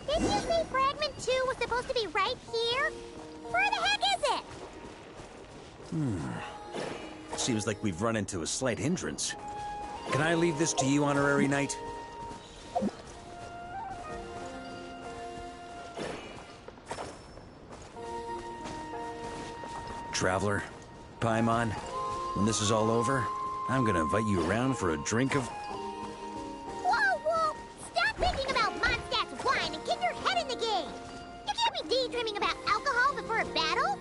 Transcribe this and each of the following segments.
Didn't you say Fragment 2 was supposed to be right here? Where the heck is it? Seems like we've run into a slight hindrance. Can I leave this to you, Honorary Knight? Traveler, Paimon, when this is all over, I'm gonna invite you around for a drink of... Whoa! Stop thinking about Mondstadt's wine and get your head in the game! You can't be daydreaming about alcohol before a battle!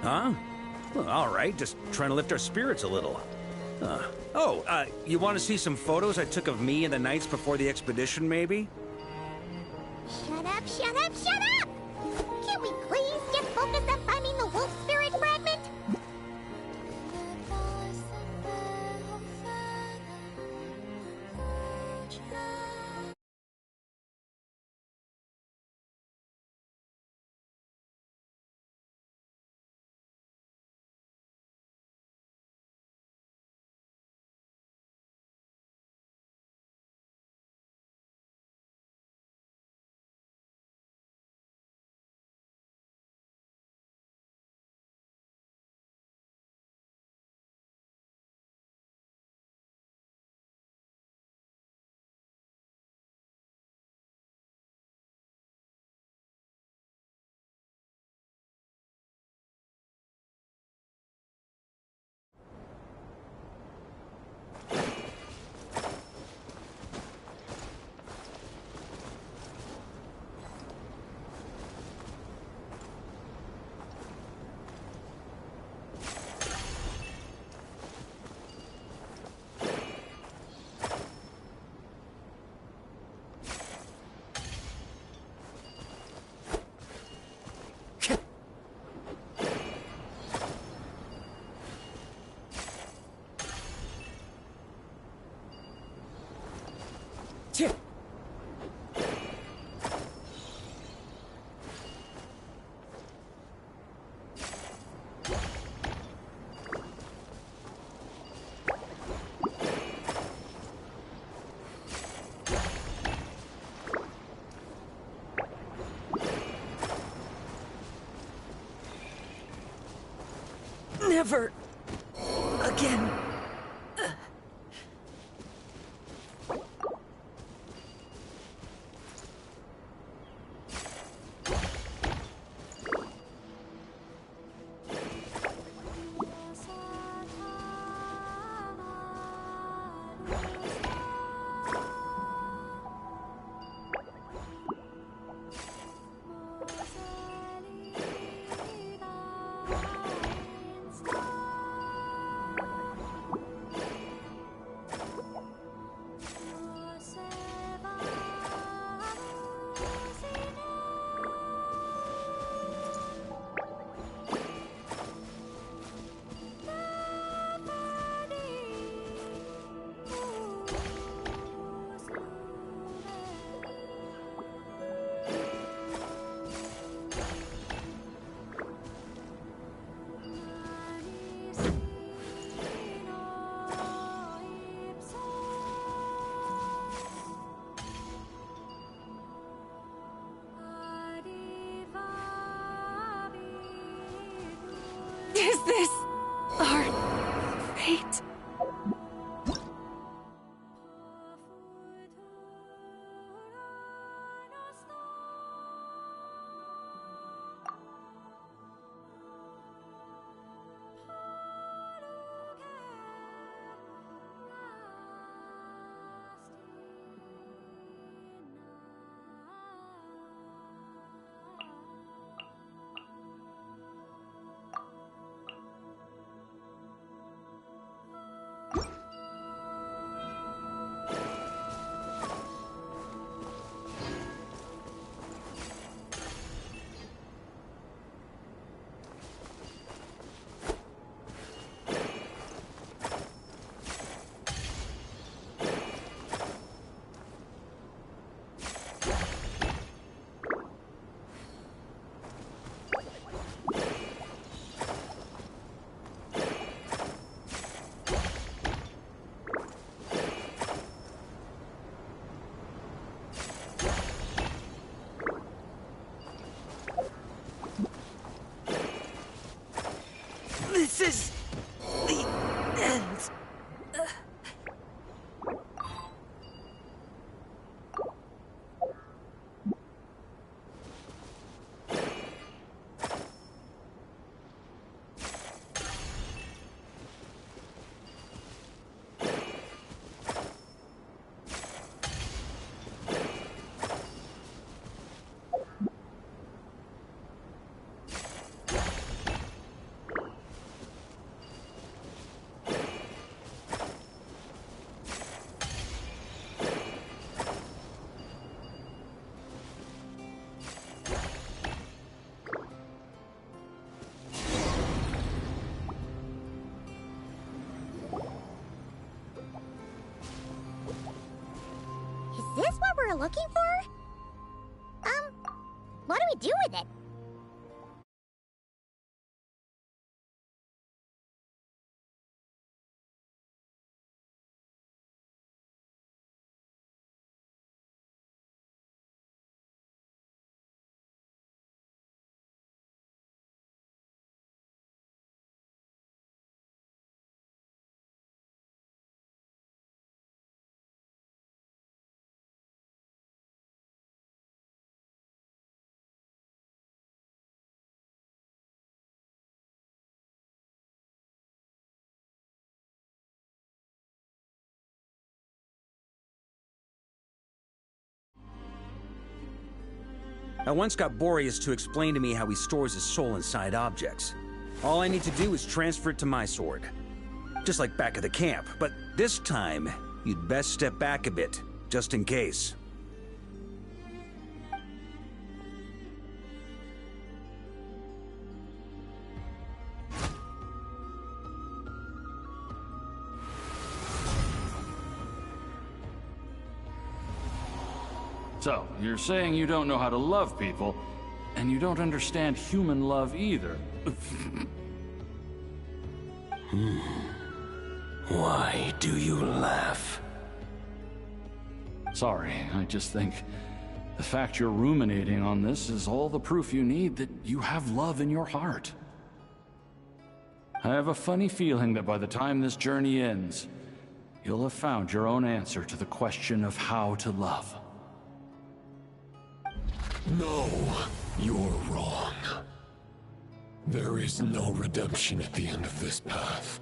Huh? Well, alright, just trying to lift our spirits a little. You want to see some photos I took of me and the knights before the expedition, maybe? Shut up! Can we please get focused on finding the wolf spirit fragment? Never again. This is the end. Is this what we're looking for? What do we do with it? I once got Boreas to explain to me how he stores his soul inside objects. All I need to do is transfer it to my sword. Just like back at the camp, but this time, you'd best step back a bit, just in case. So, you're saying you don't know how to love people, and you don't understand human love either. Why do you laugh? Sorry, I just think the fact you're ruminating on this is all the proof you need that you have love in your heart. I have a funny feeling that by the time this journey ends, you'll have found your own answer to the question of how to love. No, you're wrong. There is no redemption at the end of this path.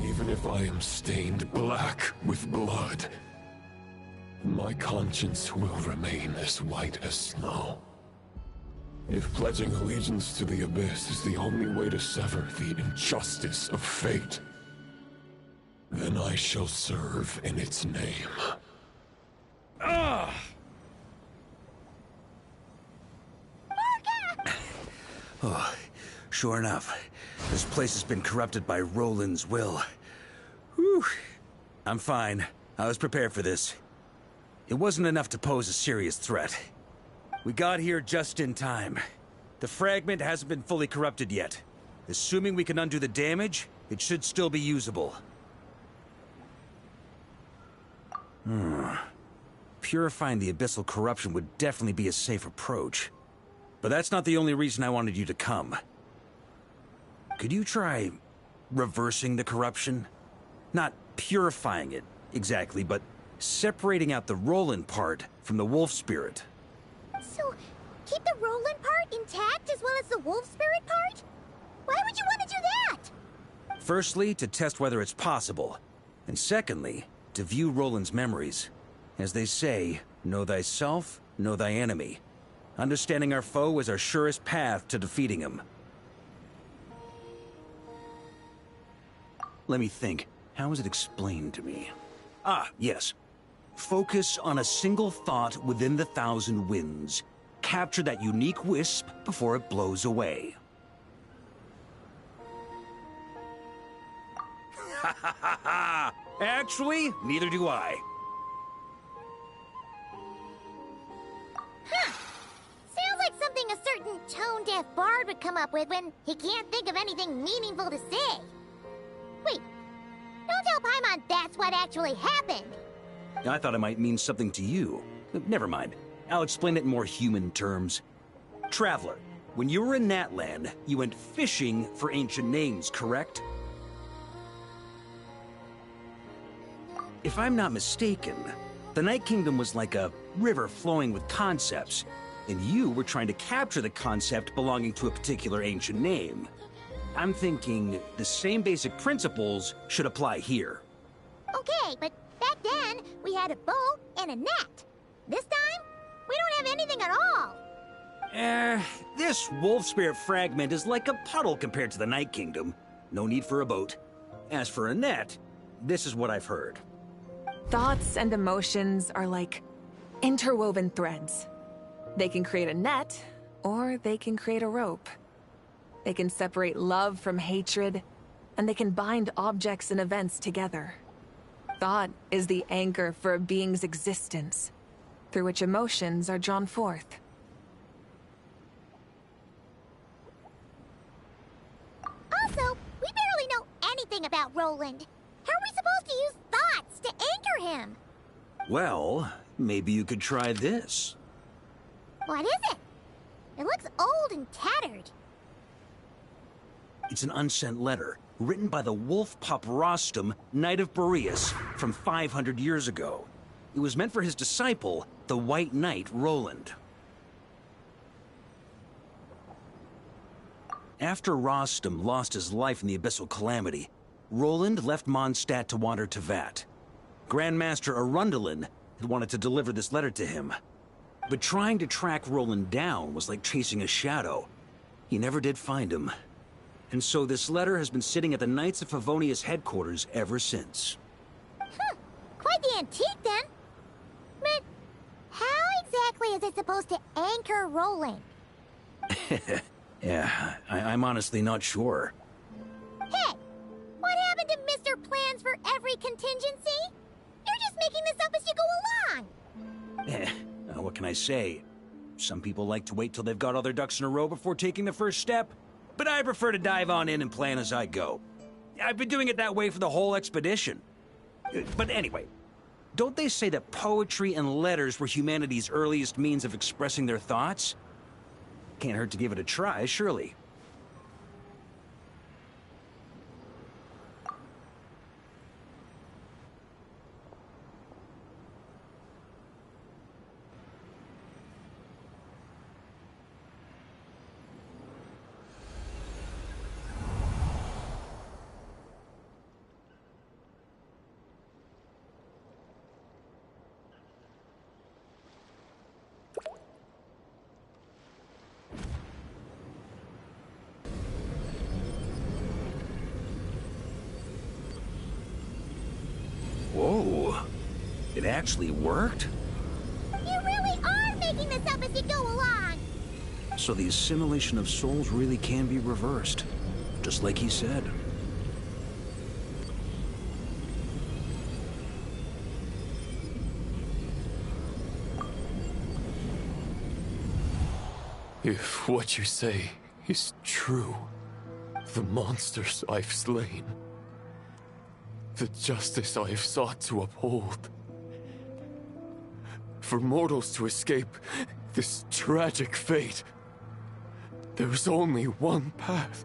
Even if I am stained black with blood, my conscience will remain as white as snow. If pledging allegiance to the Abyss is the only way to sever the injustice of fate, then I shall serve in its name. Oh, sure enough, this place has been corrupted by Roland's will. Whew. I'm fine. I was prepared for this. It wasn't enough to pose a serious threat. We got here just in time. The fragment hasn't been fully corrupted yet. Assuming we can undo the damage, it should still be usable. Purifying the abyssal corruption would definitely be a safe approach. But that's not the only reason I wanted you to come. Could you try reversing the corruption? Not purifying it, exactly, but separating out the Roland part from the wolf spirit. So, keep the Roland part intact as well as the wolf spirit part? Why would you want to do that? Firstly, to test whether it's possible. And secondly, to view Roland's memories. As they say, know thyself, know thy enemy. Understanding our foe is our surest path to defeating him. Let me think. How was it explained to me? Ah, yes. Focus on a single thought within the 1,000 winds. Capture that unique wisp before it blows away. Ha ha ha ha! Actually, neither do I. Sounds like something a certain tone-deaf bard would come up with when he can't think of anything meaningful to say. Wait, don't tell Paimon that's what actually happened. I thought it might mean something to you. Never mind. I'll explain it in more human terms. Traveler, when you were in Natland, you went fishing for ancient names, correct? If I'm not mistaken, the Night Kingdom was like a river flowing with concepts, and you were trying to capture the concept belonging to a particular ancient name. I'm thinking the same basic principles should apply here. Okay, but back then, we had a bow and a net. This time, we don't have anything at all. This wolf spirit fragment is like a puddle compared to the Night Kingdom. No need for a boat. As for a net, this is what I've heard. Thoughts and emotions are like interwoven threads. They can create a net, or they can create a rope. They can separate love from hatred, and they can bind objects and events together. Thought is the anchor for a being's existence, through which emotions are drawn forth. Also, we barely know anything about Roland. How are we supposed to use thoughts to anchor him? Well, maybe you could try this. What is it? It looks old and tattered. It's an unsent letter, written by the wolf pup Rostam, Knight of Boreas, from 500 years ago. It was meant for his disciple, the White Knight Roland. After Rostam lost his life in the Abyssal Calamity, Roland left Mondstadt to wander to Vat. Grandmaster Arundelen had wanted to deliver this letter to him. But trying to track Roland down was like chasing a shadow. He never did find him. And so this letter has been sitting at the Knights of Favonius headquarters ever since. Quite the antique, then. But how exactly is it supposed to anchor Roland? Yeah, I'm honestly not sure. Hey, what happened to Mr. Plans for every contingency? You're just making this up as you go along. What can I say? Some people like to wait till they've got all their ducks in a row before taking the first step, but I prefer to dive on in and plan as I go. I've been doing it that way for the whole expedition. But anyway, don't they say that poetry and letters were humanity's earliest means of expressing their thoughts? Can't hurt to give it a try, surely. Whoa, it actually worked? You really are making this up as you go along. So the assimilation of souls really can be reversed, just like he said. If what you say is true, the monsters I've slain, the justice I have sought to uphold, for mortals to escape this tragic fate, there's only one path.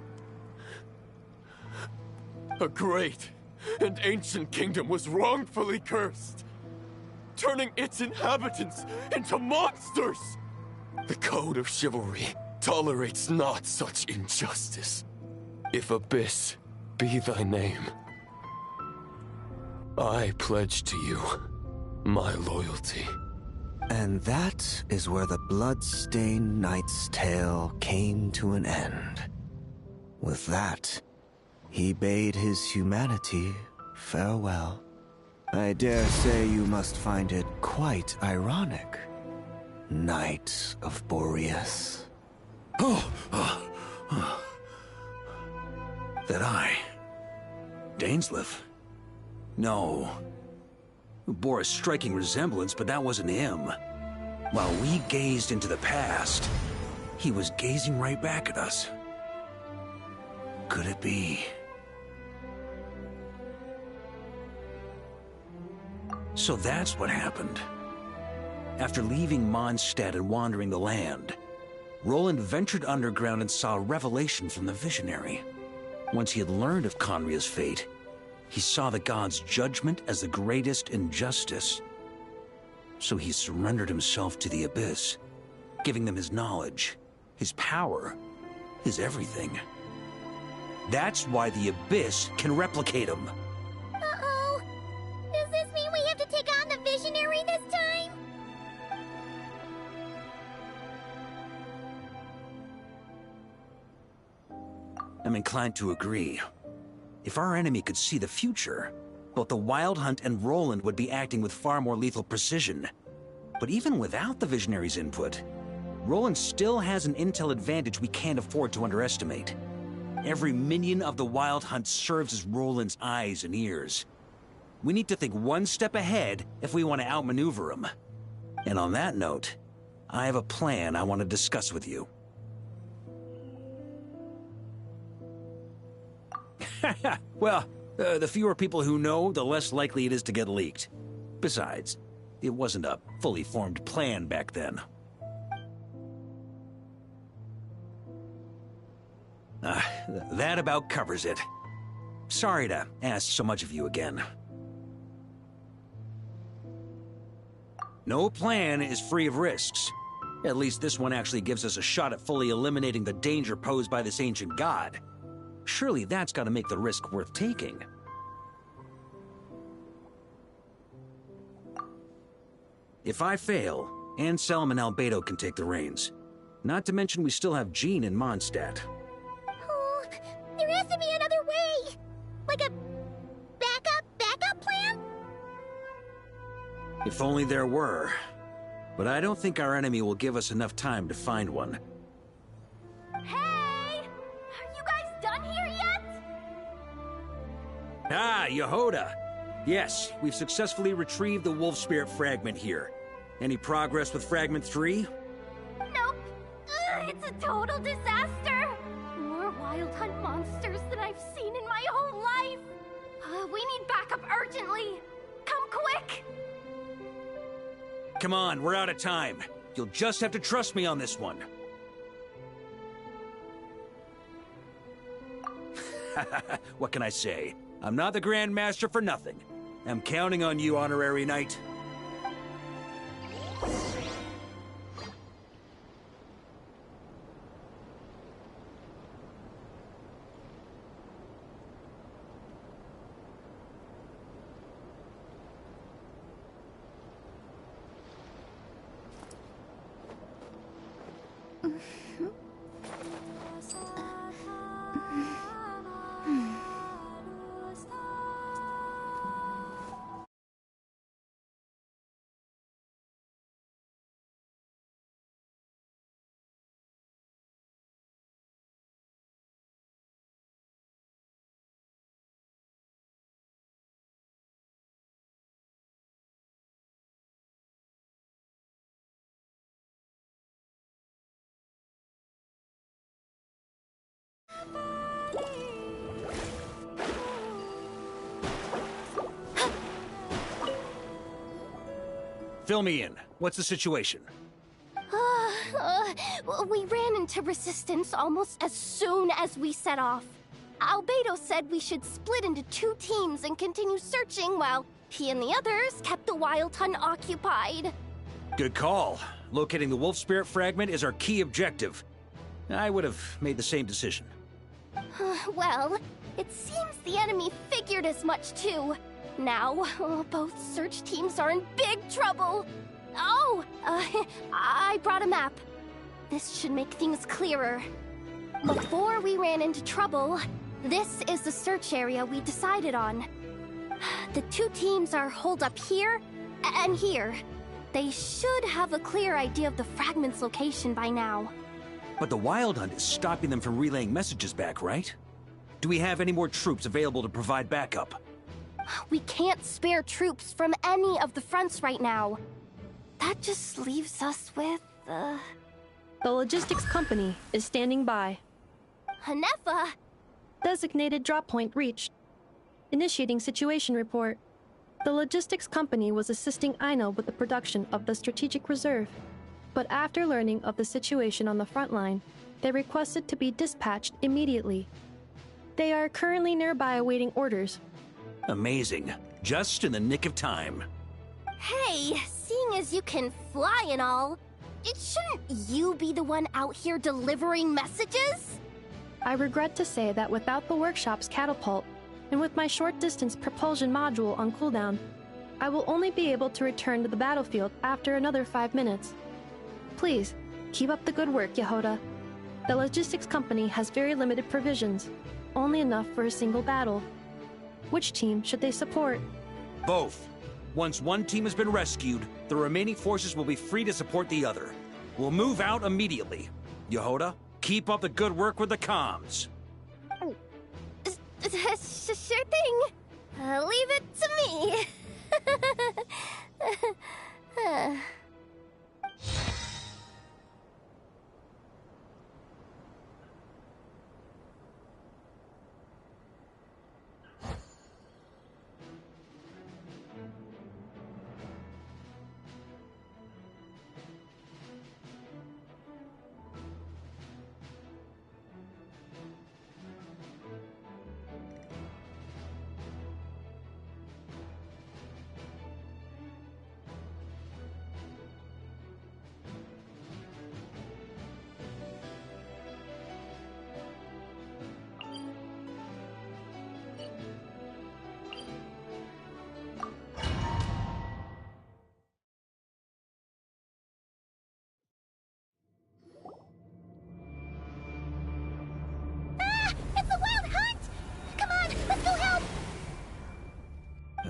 A great and ancient kingdom was wrongfully cursed, turning its inhabitants into monsters. The code of chivalry tolerates not such injustice. If Abyss be thy name, I pledge to you my loyalty. And that is where the blood-stained knight's tale came to an end. With that, he bade his humanity farewell. I dare say you must find it quite ironic, Knight of Boreas. That I... Dainsleif? No. Bore a striking resemblance, but that wasn't him. While we gazed into the past, he was gazing right back at us. Could it be? So that's what happened. After leaving Mondstadt and wandering the land, Roland ventured underground and saw a revelation from the visionary. Once he had learned of Conria's fate, he saw the gods' judgment as the greatest injustice. So he surrendered himself to the Abyss, giving them his knowledge, his power, his everything. That's why the Abyss can replicate him. Uh-oh. Does this mean we have to take on the Visionary this time? I'm inclined to agree. If our enemy could see the future, both the Wild Hunt and Roland would be acting with far more lethal precision. But even without the Visionary's input, Roland still has an intel advantage we can't afford to underestimate. Every minion of the Wild Hunt serves as Roland's eyes and ears. We need to think one step ahead if we want to outmaneuver him. And on that note, I have a plan I want to discuss with you. Well, the fewer people who know, the less likely it is to get leaked. Besides, it wasn't a fully formed plan back then. That about covers it. Sorry to ask so much of you again. No plan is free of risks. At least this one actually gives us a shot at fully eliminating the danger posed by this ancient god. Surely that's got to make the risk worth taking. If I fail, Anselm and Albedo can take the reins. Not to mention we still have Jean and Mondstadt. Oh, there has to be another way. Like a backup plan? If only there were. But I don't think our enemy will give us enough time to find one. Hey! Are you guys done here yet? Ah, Yehoda! Yes, we've successfully retrieved the Wolf Spirit fragment here. Any progress with Fragment 3? Nope. It's a total disaster. More Wild Hunt monsters than I've seen in my whole life. We need backup urgently. Come quick! Come on, we're out of time. You'll just have to trust me on this one. What can I say? I'm not the Grand Master for nothing. I'm counting on you, Honorary Knight. Fill me in. What's the situation? We ran into resistance almost as soon as we set off. Albedo said we should split into 2 teams and continue searching while he and the others kept the Wild Hunt occupied. Good call. Locating the Wolf Spirit fragment is our key objective. I would have made the same decision. Well, it seems the enemy figured as much too. Now, both search teams are in big trouble. Oh, I brought a map. This should make things clearer. Before we ran into trouble, this is the search area we decided on. The 2 teams are holed up here and here. They should have a clear idea of the fragment's location by now. But the Wild Hunt is stopping them from relaying messages back, right? Do we have any more troops available to provide backup? We can't spare troops from any of the fronts right now. That just leaves us with, The logistics company is standing by. Hanefa! Designated drop point reached. Initiating situation report. The logistics company was assisting Aino with the production of the strategic reserve. But after learning of the situation on the front line, they requested to be dispatched immediately. They are currently nearby awaiting orders. Amazing. Just in the nick of time. Hey, seeing as you can fly and all, shouldn't you be the one out here delivering messages? I regret to say that without the workshop's catapult, and with my short-distance propulsion module on cooldown, I will only be able to return to the battlefield after another 5 minutes. Please, keep up the good work, Yehoda. The logistics company has very limited provisions, only enough for a single battle. Which team should they support? Both. Once one team has been rescued, the remaining forces will be free to support the other. We'll move out immediately. Yehoda, keep up the good work with the comms. Sure thing. Leave it to me.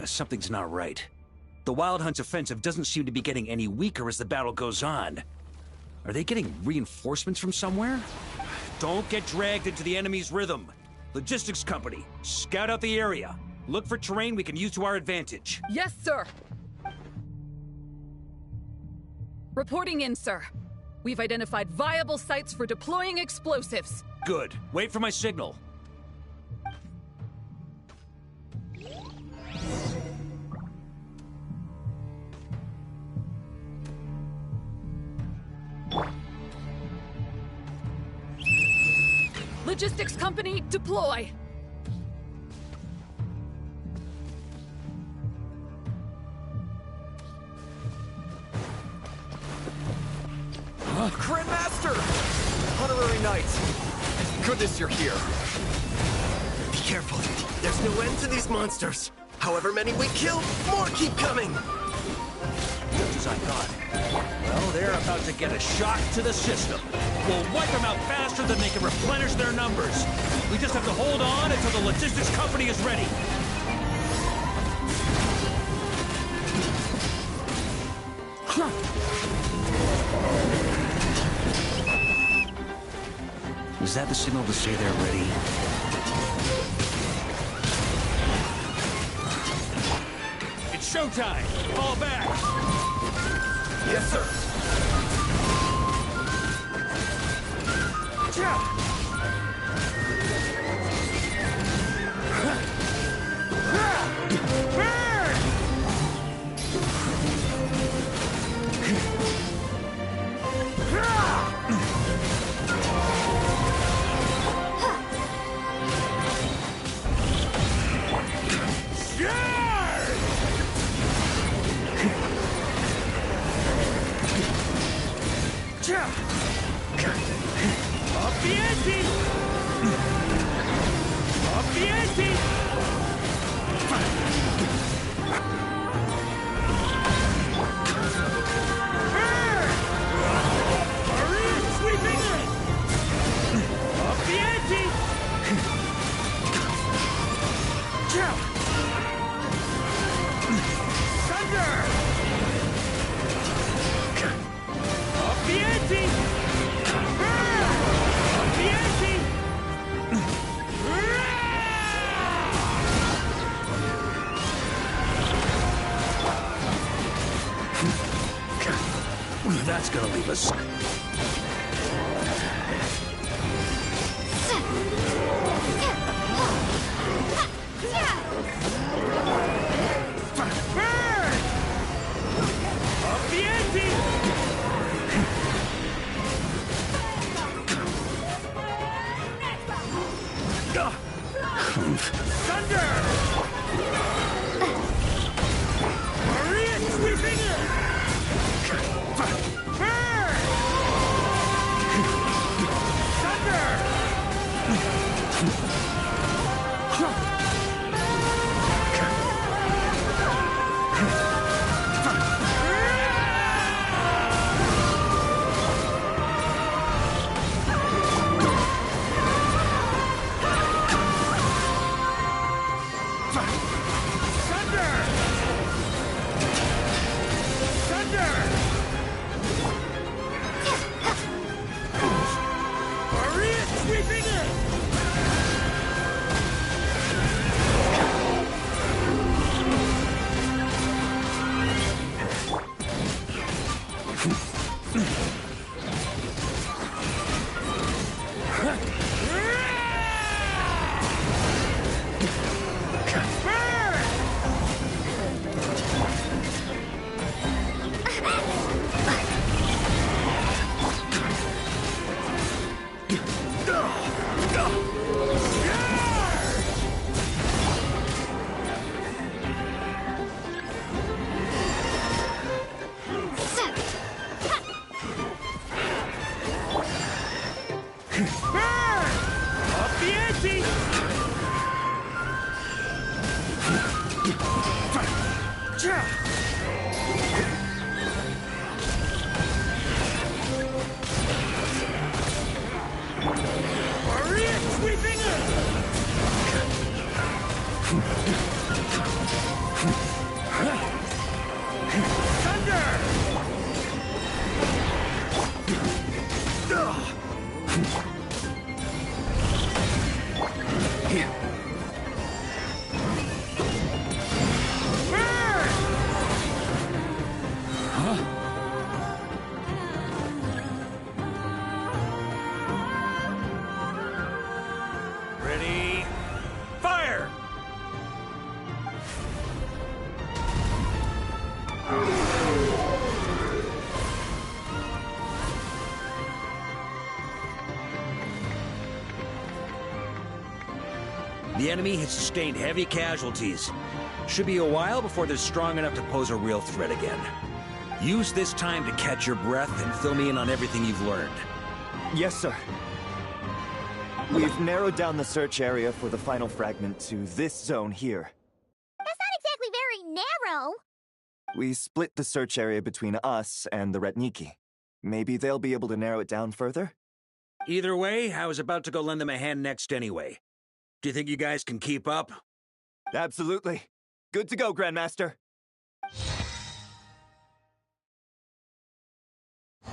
Something's not right. The Wild Hunt's offensive doesn't seem to be getting any weaker as the battle goes on. Are they getting reinforcements from somewhere? Don't get dragged into the enemy's rhythm. Logistics company, scout out the area. Look for terrain we can use to our advantage. Yes, sir. Reporting in, sir. We've identified viable sites for deploying explosives. Good. Wait for my signal. Logistics company, deploy! Crit Master! Honorary Knight! Goodness you're here. Be careful. There's no end to these monsters. However many we kill, more keep coming! Just as I thought. Well, they're about to get a shock to the system. We'll wipe them out faster than they can replenish their numbers. We just have to hold on until the logistics company is ready. Is that the signal to say they're ready? It's showtime! Fall back! Yes, sir. Up the ante! Up the ante! Hurry! Sweeping in! Up the ante! Thunder! Up the ante! That's gonna leave us. Burn! Up the ante! Thunder! Maria sweeping in! Burn! Thunder! Ready, fire! The enemy has sustained heavy casualties. Should be a while before they're strong enough to pose a real threat again. Use this time to catch your breath and fill me in on everything you've learned. Yes, sir. We've narrowed down the search area for the final fragment to this zone here. That's not exactly very narrow. We split the search area between us and the Retniki. Maybe they'll be able to narrow it down further? Either way, I was about to go lend them a hand next anyway. Do you think you guys can keep up? Absolutely. Good to go, Grandmaster.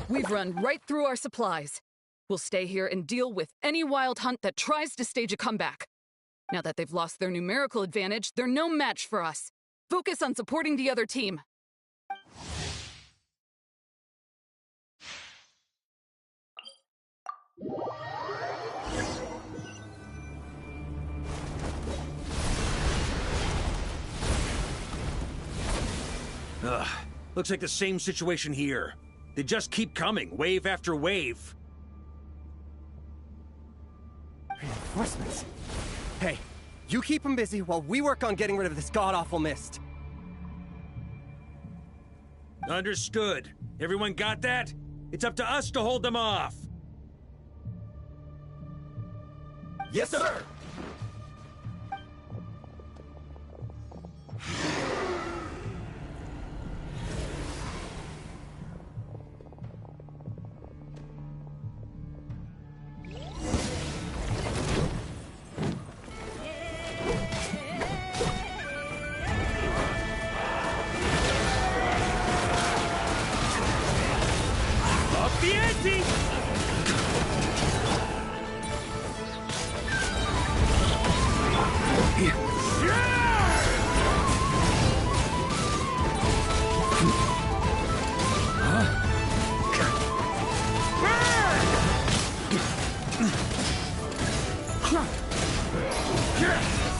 We've run right through our supplies. We'll stay here and deal with any wild hunt that tries to stage a comeback. Now that they've lost their numerical advantage, they're no match for us. Focus on supporting the other team. Ugh, looks like the same situation here. They just keep coming, wave after wave. Reinforcements. Hey, you keep them busy while we work on getting rid of this god-awful mist. Understood. Everyone got that? It's up to us to hold them off. Yes, sir!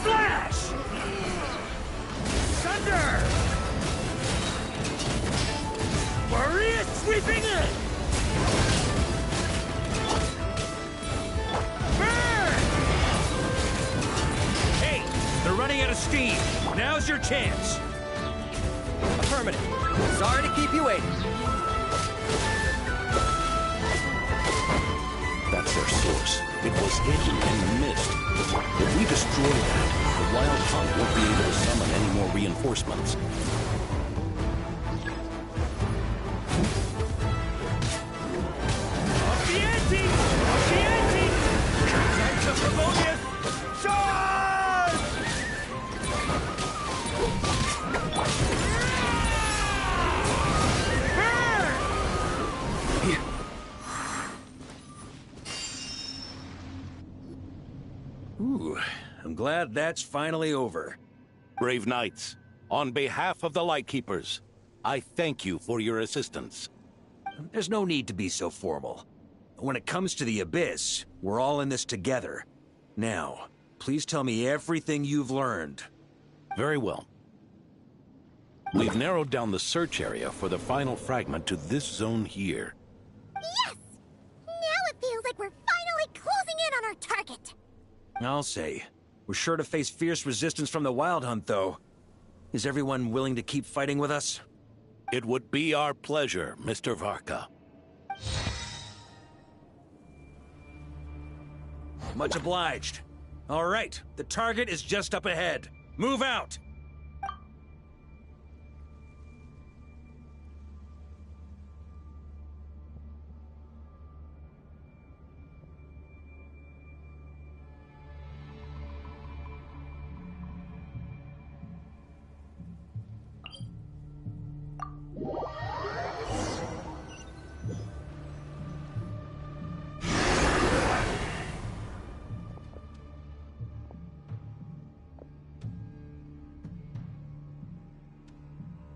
Flash! Thunder! Maria sweeping in! Burn! out of steam. Now's your chance. Affirmative. Sorry to keep you waiting. That's their source. It was hidden and missed. If we destroy that, the Wild Hunt won't be able to summon any more reinforcements. Off the ante! Off the ante! Knights of Favonius! Charge! Ooh, I'm glad that's finally over. Brave Knights, on behalf of the Lightkeepers, I thank you for your assistance. There's no need to be so formal. When it comes to the Abyss, we're all in this together. Now, please tell me everything you've learned. Very well. We've narrowed down the search area for the final fragment to this zone here. Yes! Now it feels like we're finally closing in on our target. I'll say. We're sure to face fierce resistance from the Wild Hunt, though. Is everyone willing to keep fighting with us? It would be our pleasure, Mr. Varka. Much obliged. All right, the target is just up ahead. Move out!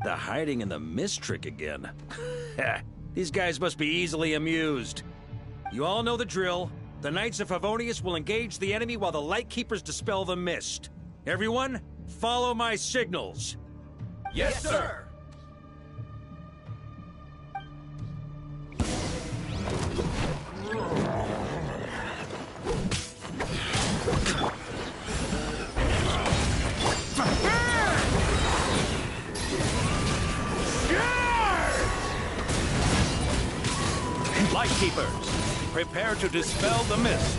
The hiding in the mist trick again. These guys must be easily amused. You all know the drill. The Knights of Favonius will engage the enemy while the Lightkeepers dispel the mist. Everyone, follow my signals. Yes, sir! Lightkeepers, prepare to dispel the mist.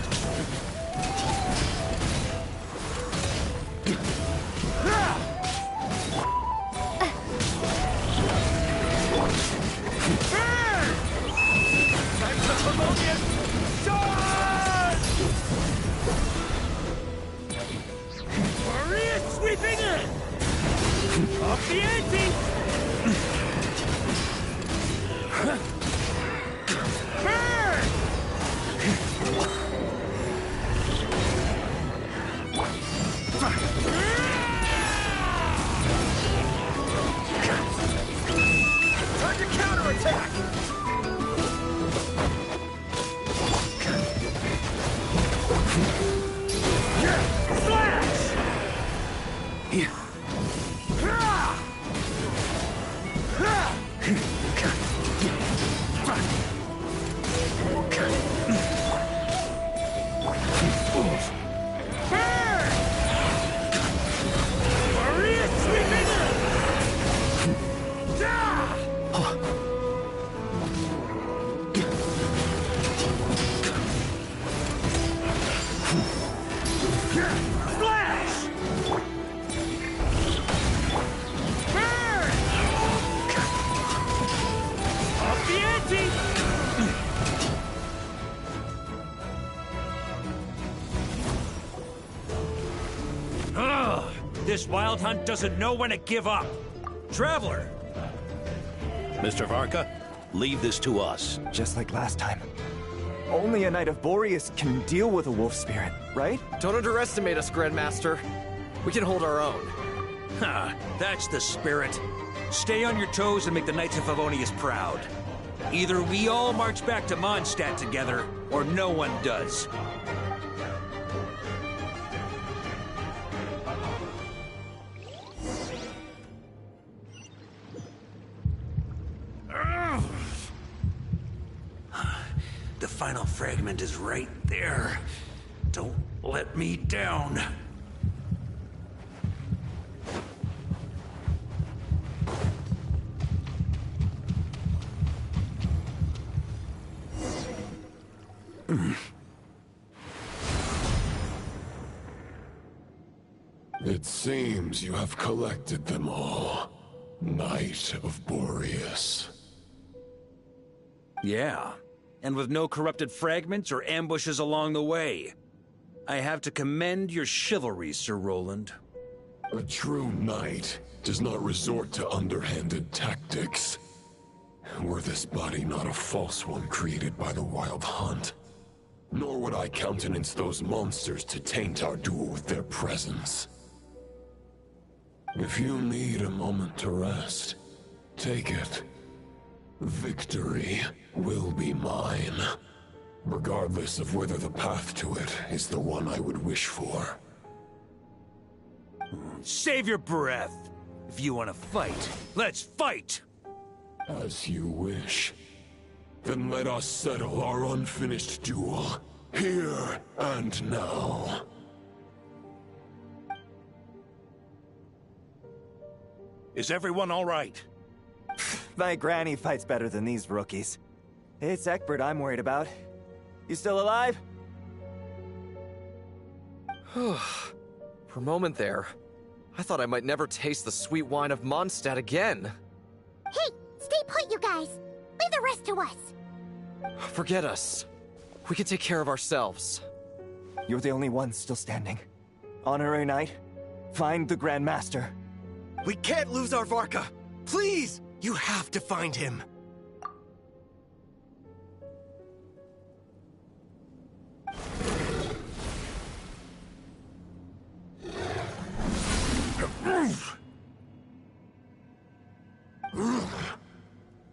Knights of Favonius, charge! Maria sweeping in! Off the ante! Time to counterattack! Maria sweeping in! Splash! Off the ante! Ugh, this Wild Hunt doesn't know when to give up. Traveler! Mr. Varka, leave this to us. Just like last time. Only a Knight of Boreas can deal with a wolf spirit, right? Don't underestimate us, Grandmaster. We can hold our own. Ha, that's the spirit. Stay on your toes and make the Knights of Favonius proud. Either we all march back to Mondstadt together, or no one does. Ugh. The final fragment is right there. Don't let me down. It seems you have collected them all, Knight of Boreas. Yeah, and with no corrupted fragments or ambushes along the way. I have to commend your chivalry, Sir Roland. A true knight does not resort to underhanded tactics. Were this body not a false one created by the Wild Hunt, nor would I countenance those monsters to taint our duel with their presence. If you need a moment to rest, take it. Victory will be mine, regardless of whether the path to it is the one I would wish for. Save your breath! If you want to fight, let's fight! As you wish. Then let us settle our unfinished duel, here and now. Is everyone all right? My granny fights better than these rookies. It's Egbert I'm worried about. You still alive? For a moment there, I thought I might never taste the sweet wine of Mondstadt again. Hey, stay put, you guys. Leave the rest to us. Forget us. We can take care of ourselves. You're the only one still standing. Honorary Knight, find the Grand Master. We can't lose our Varka! Please! You have to find him!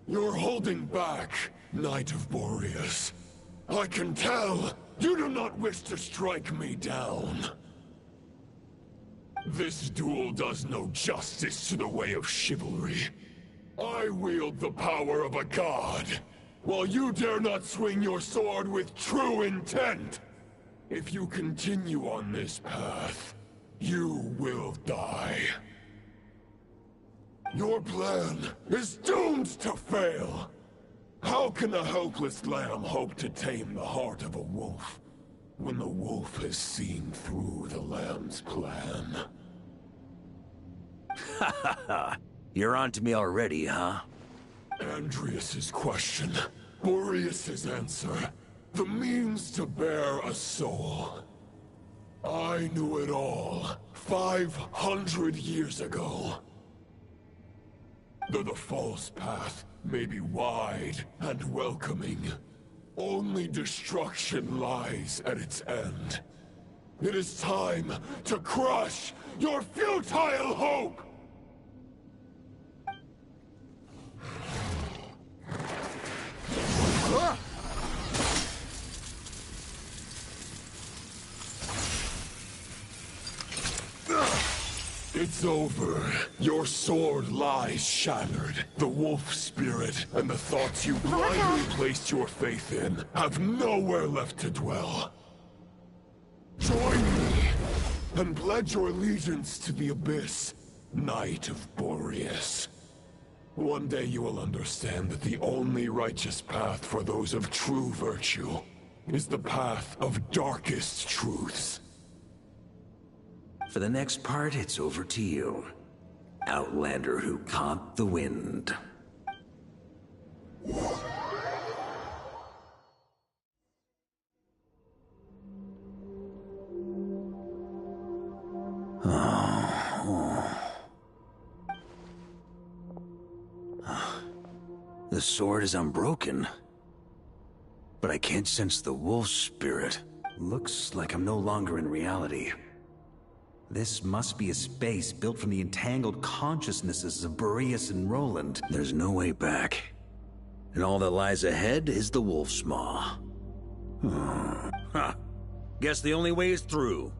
You're holding back, Knight of Boreas. I can tell you do not wish to strike me down. This duel does no justice to the way of chivalry. I wield the power of a god, while you dare not swing your sword with true intent. If you continue on this path, you will die. Your plan is doomed to fail. How can a helpless lamb hope to tame the heart of a wolf, when the wolf has seen through the lamb's plan? Ha ha ha! You're on to me already, huh? Andreas's question, Boreas's answer, the means to bear a soul. I knew it all 500 years ago. Though the false path may be wide and welcoming, only destruction lies at its end. It is time to crush your futile hope! It's over. Your sword lies shattered. The wolf spirit and the thoughts you blindly placed your faith in have nowhere left to dwell. Join me and pledge your allegiance to the abyss, Knight of Boreas. One day you will understand that the only righteous path for those of true virtue is the path of darkest truths. For the next part, it's over to you. Outlander who caught the wind. The sword is unbroken, but I can't sense the wolf spirit. Looks like I'm no longer in reality. This must be a space built from the entangled consciousnesses of Boreas and Roland. There's no way back. And all that lies ahead is the wolf's maw. Guess the only way is through.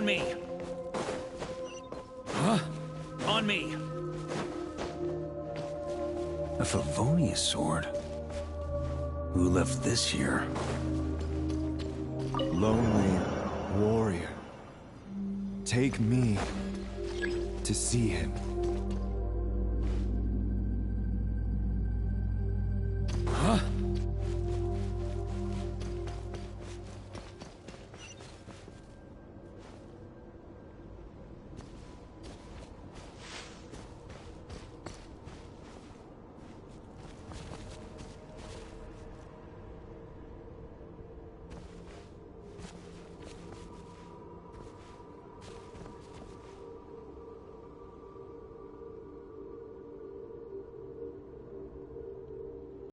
On me! Huh? On me! A Favonius sword? Who left this here? Lonely warrior. Take me to see him.